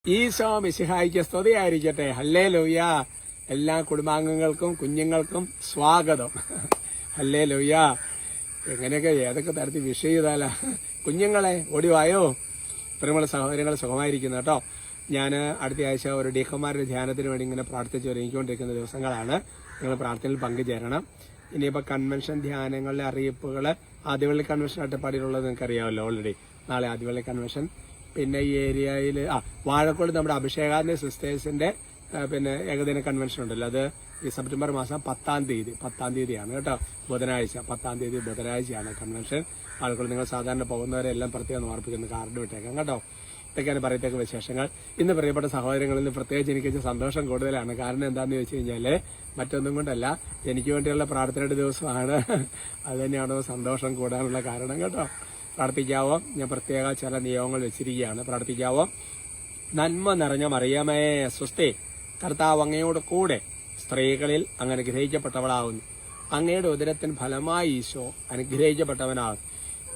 ഈശോ മിശിഹായിക്ക് സ്തുതിയായിരിക്കട്ടെ. ഹല്ലേലൂയ. എല്ലാ കുടുംബാംഗങ്ങൾക്കും കുഞ്ഞുങ്ങൾക്കും സ്വാഗതം. ഹല്ലേലൂയ. എങ്ങനെയൊക്കെ ഏതൊക്കെ തരത്തിൽ വിഷ് ചെയ്താലാ കുഞ്ഞുങ്ങളെ ഓടിവായോ. പ്രിയമുള്ള സഹോദരങ്ങൾ സുഖമായിരിക്കുന്നു കേട്ടോ. ഞാൻ അടുത്ത ആഴ്ച ഒരു ഡീക്കന്മാരുടെ ധ്യാനത്തിന് വേണ്ടി ഇങ്ങനെ പ്രാർത്ഥിച്ച് ഒരുങ്ങിക്കൊണ്ടിരിക്കുന്ന ദിവസങ്ങളാണ്. നിങ്ങൾ പ്രാർത്ഥനയിൽ പങ്കുചേരണം. ഇനിയിപ്പോൾ കൺവെൻഷൻ ധ്യാനങ്ങളിലെ അറിയിപ്പുകൾ ആദ്യവള്ളി കൺവെൻഷൻ അട്ടപ്പാടിയിലുള്ളത് നിങ്ങൾക്ക് അറിയാമല്ലോ ഓൾറെഡി. നാളെ ആദ്യവള്ളി കൺവെൻഷൻ. പിന്നെ ഈ ഏരിയയിൽ വാഴക്കോട് നമ്മുടെ അഭിഷേകാന്ത സിസ്റ്റേഴ്സിന്റെ പിന്നെ ഏകദിന കൺവെൻഷൻ ഉണ്ടല്ലോ, അത് ഈ സെപ്റ്റംബർ മാസം 10-ാം തീയതിയാണ് കേട്ടോ, ബുധനാഴ്ച. 10-ാം തീയതി ബുധനാഴ്ചയാണ് കൺവെൻഷൻ. ആളുകൾ നിങ്ങൾ സാധാരണ പോകുന്നവരെല്ലാം പ്രത്യേകം ഓർപ്പിക്കുന്ന കാർഡ് വിട്ടേക്കാം കേട്ടോ. ഇതൊക്കെയാണ് പറയത്തേക്ക് വിശേഷങ്ങൾ. ഇന്ന് പ്രിയപ്പെട്ട സഹോദരങ്ങളിൽ പ്രത്യേകിച്ച് എനിക്ക് സന്തോഷം കൂടുതലാണ്. കാരണം എന്താണെന്ന് ചോദിച്ചു കഴിഞ്ഞാൽ മറ്റൊന്നും കൊണ്ടല്ല, എനിക്ക് വേണ്ടിയുള്ള പ്രാർത്ഥനയുടെ ദിവസമാണ്. അത് തന്നെയാണോ സന്തോഷം കൂടാനുള്ള കാരണം കേട്ടോ. പ്രാർത്ഥിക്കാവോ? ഞാൻ പ്രത്യേക ചില നിയമങ്ങൾ വെച്ചിരിക്കുകയാണ്. പ്രാർത്ഥിക്കാവോ? നന്മ നിറഞ്ഞ മറിയമേ സ്വസ്തി, കർത്താവ് അങ്ങയോട് കൂടെ സ്ത്രീകളിൽ അങ്ങ് അനുഗ്രഹിക്കപ്പെട്ടവളാകുന്നു. അങ്ങയുടെ ഉദരത്തിന് ഫലമായി ഈശോ അനുഗ്രഹിക്കപ്പെട്ടവനാകും.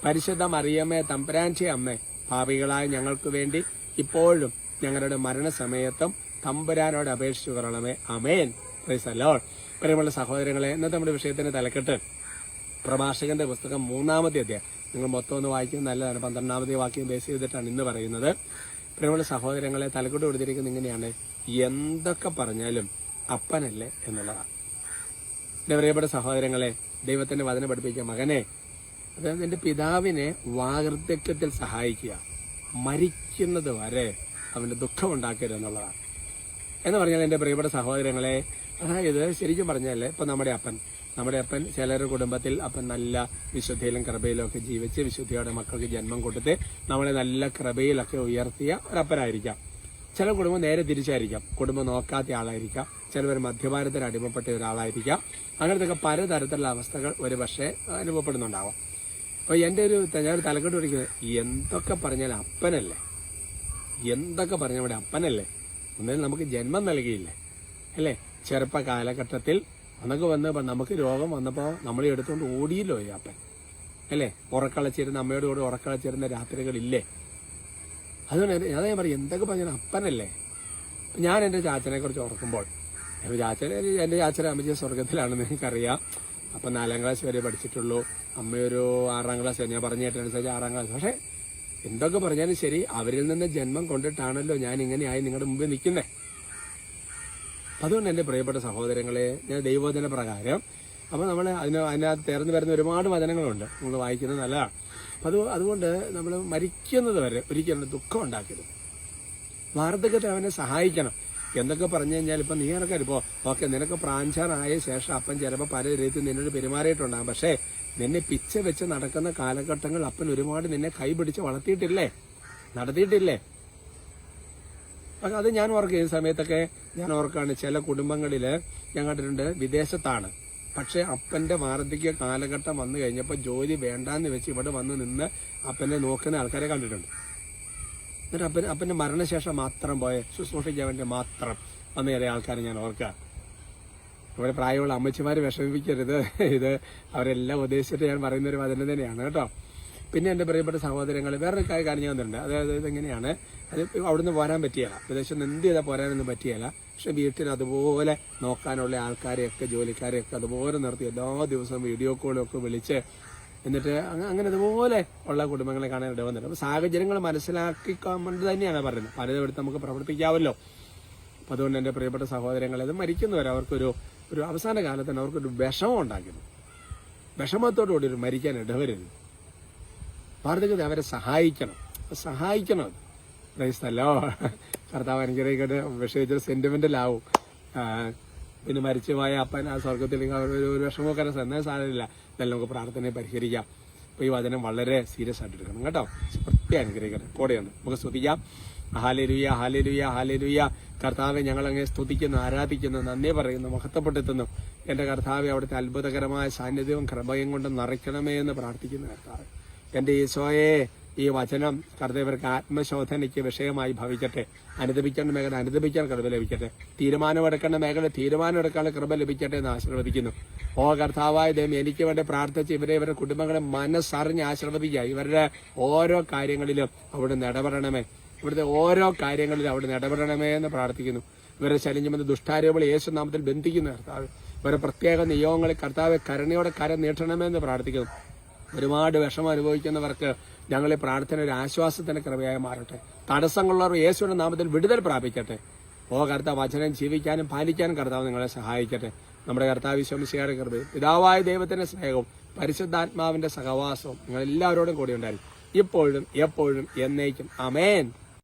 പരിശുദ്ധ മറിയമേ തമ്പുരാന്റെ അമ്മേ, പാപികളായ ഞങ്ങൾക്ക് വേണ്ടി ഇപ്പോഴും ഞങ്ങളുടെ മരണസമയത്തും തമ്പുരാനോട് അപേക്ഷിച്ചു കൊള്ളണമേ. ആമേൻ. Praise the Lord. പ്രിയമുള്ള സഹോദരങ്ങളെ, ഇന്നത്തെ നമ്മുടെ വിഷയത്തിന്റെ തലക്കെട്ട് പ്രഭാഷകന്റെ പുസ്തകം 3-ാമത്തെ അധ്യായം. നിങ്ങൾ മൊത്തം ഒന്ന് വായിക്കുന്നത് നല്ലതാണ്. 12-ാമത്തെ വാക്യം ബേസ് ചെയ്തിട്ടാണ് ഇന്ന് പറയുന്നത്. പ്രിയമുള്ള സഹോദരങ്ങളെ, തലക്കെട്ട് കൊടുത്തിരിക്കുന്നത് ഇങ്ങനെയാണ്: എന്തൊക്കെ പറഞ്ഞാലും അപ്പനല്ലേ എന്നുള്ളതാണ്. എന്റെ പ്രിയപ്പെട്ട സഹോദരങ്ങളെ, ദൈവത്തിന്റെ വചനം പഠിപ്പിക്കുക മകനെ, അതായത് നിന്റെ പിതാവിനെ വാർദ്ധക്യത്തിൽ സഹായിക്കുക, മരിക്കുന്നത് വരെ അവന്റെ ദുഃഖം ഉണ്ടാക്കരുത് എന്നുള്ളതാണ്. എന്ന് പറഞ്ഞാൽ എന്റെ പ്രിയപ്പെട്ട സഹോദരങ്ങളെ, അതായത് ശരിക്കും പറഞ്ഞാൽ ഇപ്പൊ നമ്മുടെ അപ്പൻ ചിലരുടെ കുടുംബത്തിൽ അപ്പൻ നല്ല വിശുദ്ധിയിലും കൃപയിലും ഒക്കെ ജീവിച്ച് വിശുദ്ധിയോടെ മക്കൾക്ക് ജന്മം കൊടുത്ത് നമ്മളെ നല്ല കൃപയിലൊക്കെ ഉയർത്തിയ ഒരപ്പനായിരിക്കാം. ചില കുടുംബം നേരെ തിരിച്ചായിരിക്കാം, കുടുംബം നോക്കാത്ത ആളായിരിക്കാം. ചിലവർ മദ്യപാനത്തിന് അടിമപ്പെട്ട ഒരാളായിരിക്കാം. അങ്ങനത്തെ പലതരത്തിലുള്ള അവസ്ഥകൾ ഒരു പക്ഷേ അനുഭവപ്പെടുന്നുണ്ടാവാം. അപ്പൊ ഞാനൊരു തലക്കെട്ട് പിടിക്കുന്നത്, എന്തൊക്കെ പറഞ്ഞാൽ അപ്പനല്ലേ, എന്തൊക്കെ പറഞ്ഞാൽ ഇവിടെ അപ്പനല്ലേ. ഒന്നും നമുക്ക് ജന്മം നൽകിയില്ലേ അല്ലേ. ചെറുപ്പ കാലഘട്ടത്തിൽ അന്നൊക്കെ വന്ന് നമുക്ക് രോഗം വന്നപ്പോൾ നമ്മൾ എടുത്തുകൊണ്ട് ഓടിയല്ലോ ഈ അപ്പൻ അല്ലേ. ഉറക്കളച്ചിരുന്ന അമ്മയോട് കൂടെ ഉറക്കളച്ചിരുന്ന രാത്രികളില്ലേ. അതുകൊണ്ട് ഞാൻ പറയും, എന്തൊക്കെ പറഞ്ഞാൽ അപ്പനല്ലേ. ഞാൻ എൻ്റെ ചാച്ചനെ കുറിച്ച് ഓർക്കുമ്പോൾ, എൻ്റെ ചാച്ചനെ അമ്മച്ചി സ്വർഗത്തിലാണെന്ന് എനിക്കറിയാം. അപ്പം 4-ാം ക്ലാസ് വരെ പഠിച്ചിട്ടുള്ളൂ. അമ്മയൊരു 6-ാം ക്ലാസ്, ഞാൻ പറഞ്ഞ കേട്ടനുസരിച്ച് 6-ാം ക്ലാസ്. പക്ഷെ എന്തൊക്കെ പറഞ്ഞാലും ശരി, അവരിൽ നിന്ന് ജന്മം കൊണ്ടിട്ടാണല്ലോ ഞാൻ ഇങ്ങനെയായി നിങ്ങളുടെ മുമ്പിൽ നിൽക്കുന്നേ. അതുകൊണ്ട് എൻ്റെ പ്രിയപ്പെട്ട സഹോദരങ്ങളെ, ഞാൻ ദൈവവചന പ്രകാരം അപ്പോൾ നമ്മൾ അതിനകത്ത് ചേർന്ന് വരുന്ന ഒരുപാട് വചനങ്ങളുണ്ട്, നമ്മൾ വായിക്കുന്നത് നല്ലതാണ്. അതുകൊണ്ട് നമ്മൾ മരിക്കുന്നത് വരെ ഒരിക്കലും ദുഃഖം ഉണ്ടാക്കരുത്. വാർദ്ധക്യത്തെ അവനെ സഹായിക്കണം. എന്തൊക്കെ പറഞ്ഞു കഴിഞ്ഞാൽ ഇപ്പം നീ ഇറക്കരുപ്പോൾ ഓക്കെ, നിനക്ക് പ്രാഞ്ചാറായ ശേഷം അപ്പൻ ചിലപ്പോൾ പല രീതിയിൽ നിന്നോട് പെരുമാറിയിട്ടുണ്ടാകും. പക്ഷേ നിന്നെ പിച്ച വെച്ച് നടക്കുന്ന കാലഘട്ടങ്ങൾ അപ്പൻ ഒരുപാട് നിന്നെ കൈപിടിച്ച് നടത്തിയിട്ടില്ലേ. അത് ഞാൻ ഓർക്കുക. ഈ സമയത്തൊക്കെ ഞാൻ ഓർക്കാണ്, ചില കുടുംബങ്ങളിൽ ഞാൻ കണ്ടിട്ടുണ്ട്, വിദേശത്താണ്, പക്ഷെ അപ്പന്റെ വാർദ്ധക്യ കാലഘട്ടം വന്നു കഴിഞ്ഞപ്പോൾ ജോലി വേണ്ടാന്ന് വെച്ച് ഇവിടെ വന്ന് നിന്ന് അപ്പനെ നോക്കുന്ന ആൾക്കാരെ കണ്ടിട്ടുണ്ട്. എന്നിട്ട് അപ്പന്റെ മരണശേഷം മാത്രം പോയ ശുശ്രൂഷിക്കാൻ വേണ്ടി മാത്രം വന്നു കയറിയ ആൾക്കാരെ ഞാൻ ഓർക്കുക. ഇവിടെ പ്രായമുള്ള അമ്മച്ചിമാര് വിഷമിപ്പിക്കരുത്. ഇത് അവരെല്ലാം ഉദ്ദേശിച്ചിട്ട് ഞാൻ പറയുന്ന ഒരു വചനം തന്നെയാണ് കേട്ടോ. പിന്നെ എൻ്റെ പ്രിയപ്പെട്ട സഹോദരങ്ങൾ, വേറൊരു കാര്യം ഞാൻ വന്നിട്ടുണ്ട്. അതായത് ഇതെങ്ങനെയാണ്, അത് അവിടുന്ന് പോരാൻ പറ്റിയല്ല, വിദേശത്ത് എന്ത് ചെയ്താൽ പോരാനൊന്നും പറ്റിയല്ല. പക്ഷെ വീട്ടിൽ അതുപോലെ നോക്കാനുള്ള ആൾക്കാരെയൊക്കെ ജോലിക്കാരെയൊക്കെ അതുപോലെ നിർത്തി എല്ലാ ദിവസവും വീഡിയോ കോളൊക്കെ വിളിച്ച് എന്നിട്ട് അങ്ങനെ അതുപോലെ ഉള്ള കുടുംബങ്ങളെ കാണാൻ ഇട വന്നിട്ടുണ്ട്. അപ്പോൾ സാഹചര്യങ്ങൾ മനസ്സിലാക്കിക്കൊണ്ട് തന്നെയാണ് പറയുന്നത്. പലതിടത്ത് നമുക്ക് പ്രവർത്തിക്കാമല്ലോ. അപ്പം അതുകൊണ്ട് എൻ്റെ പ്രിയപ്പെട്ട സഹോദരങ്ങൾ, അത് മരിക്കുന്നവരെ അവർക്കൊരു അവസാന കാലത്ത് തന്നെ അവർക്കൊരു വിഷമം ഉണ്ടാക്കുന്നു. വിഷമത്തോടുകൂടി ഒരു മരിക്കാൻ ഇടവരുത്. വാർദ്ധക്യത്തെ അവരെ സഹായിക്കണം. പ്രൈസ്തല്ലോ. കർത്താവ് അനുഗ്രഹിക്കട്ടെ. വിഷയിച്ചൊരു സെന്റിമെന്റലാവും. പിന്നെ മരിച്ചുപോയ അപ്പൻ ആ സ്വർഗത്തിൽ ഒരു വിഷമമൊക്കെ എന്നാൽ സാധ്യതയില്ല. ഇതെല്ലാം നമുക്ക് പ്രാർത്ഥനയെ പരിഹരിക്കാം. അപ്പോൾ ഈ വചനം വളരെ സീരിയസ് ആയിട്ട് എടുക്കണം കേട്ടോ. പ്രത്യേകം അനുഗ്രഹിക്കട്ടെ. കൂടെയുണ്ട്, നമുക്ക് സ്തുതിക്കാം. Hallelujah, hallelujah, hallelujah. കർത്താവെ, ഞങ്ങളങ്ങനെ സ്തുതിക്കുന്നു, ആരാധിക്കുന്നു, നന്ദി പറയുന്നു, മഹത്വപ്പെടുത്തുന്നു. എന്റെ കർത്താവെ, അവിടുത്തെ അത്ഭുതകരമായ സാന്നിധ്യവും കൃപയും കൊണ്ട് നിറയ്ക്കണമേ എന്ന് പ്രാർത്ഥിക്കുന്നു. കർത്താവ്, എന്റെ ഈശോയെ, ഈ വചനം കർത്താവർക്ക് ആത്മശോധനയ്ക്ക് വിഷയമായി ഭവിക്കട്ടെ. അനുദപിക്കേണ്ട മേഖല അനുദപിക്കാൻ കൃപ ലഭിക്കട്ടെ. തീരുമാനമെടുക്കേണ്ട മേഖല തീരുമാനമെടുക്കാനുള്ള കൃപ ലഭിക്കട്ടെ എന്ന് ആശീർവദിക്കുന്നു. ഓ കർത്താവായ ദൈവം, എനിക്ക് വേണ്ടി പ്രാർത്ഥിച്ച് ഇവരുടെ കുടുംബങ്ങളെ മനസ്സറിഞ്ഞ് ആശീർവദിക്കുക. ഇവരുടെ ഓരോ കാര്യങ്ങളിലും അവിടുന്ന് ഇടപെടണമേ. ഇവിടുത്തെ ഓരോ കാര്യങ്ങളിലും അവിടുന്ന് ഇടപെടണമേ എന്ന് പ്രാർത്ഥിക്കുന്നു. ഇവരെ ശല്യം ചെയ്യുന്ന ദുഷ്ടാരൂപങ്ങൾ യേശു നാമത്തിൽ ബന്ധിക്കുന്നു കർത്താവ്. ഇവരെ പ്രത്യേക നിയോഗങ്ങളിൽ കർത്താവ് കരുണയോടെ കരം നീട്ടണമെന്ന് പ്രാർത്ഥിക്കുന്നു. ഒരുപാട് വിഷമം അനുഭവിക്കുന്നവർക്ക് ഞങ്ങളെ പ്രാർത്ഥന ഒരു ആശ്വാസത്തിന് കൃപയായി മാറട്ടെ. തടസ്സങ്ങളുള്ളവർ യേശുവിന്റെ നാമത്തിൽ വിടുതൽ പ്രാപിക്കട്ടെ. കർത്താവ് വചനം ജീവിക്കാനും പാലിക്കാനും കർത്താവ് നിങ്ങളെ സഹായിക്കട്ടെ. നമ്മുടെ കർത്താവ് ഈശോമിശിഹായുടെ കൃപയും പിതാവായ ദൈവത്തിന്റെ സ്നേഹവും പരിശുദ്ധാത്മാവിന്റെ സഹവാസവും നിങ്ങൾ എല്ലാവരോടും കൂടി ഉണ്ടായിരിക്കും, ഇപ്പോഴും എപ്പോഴും എന്നേക്കും. ആമേൻ.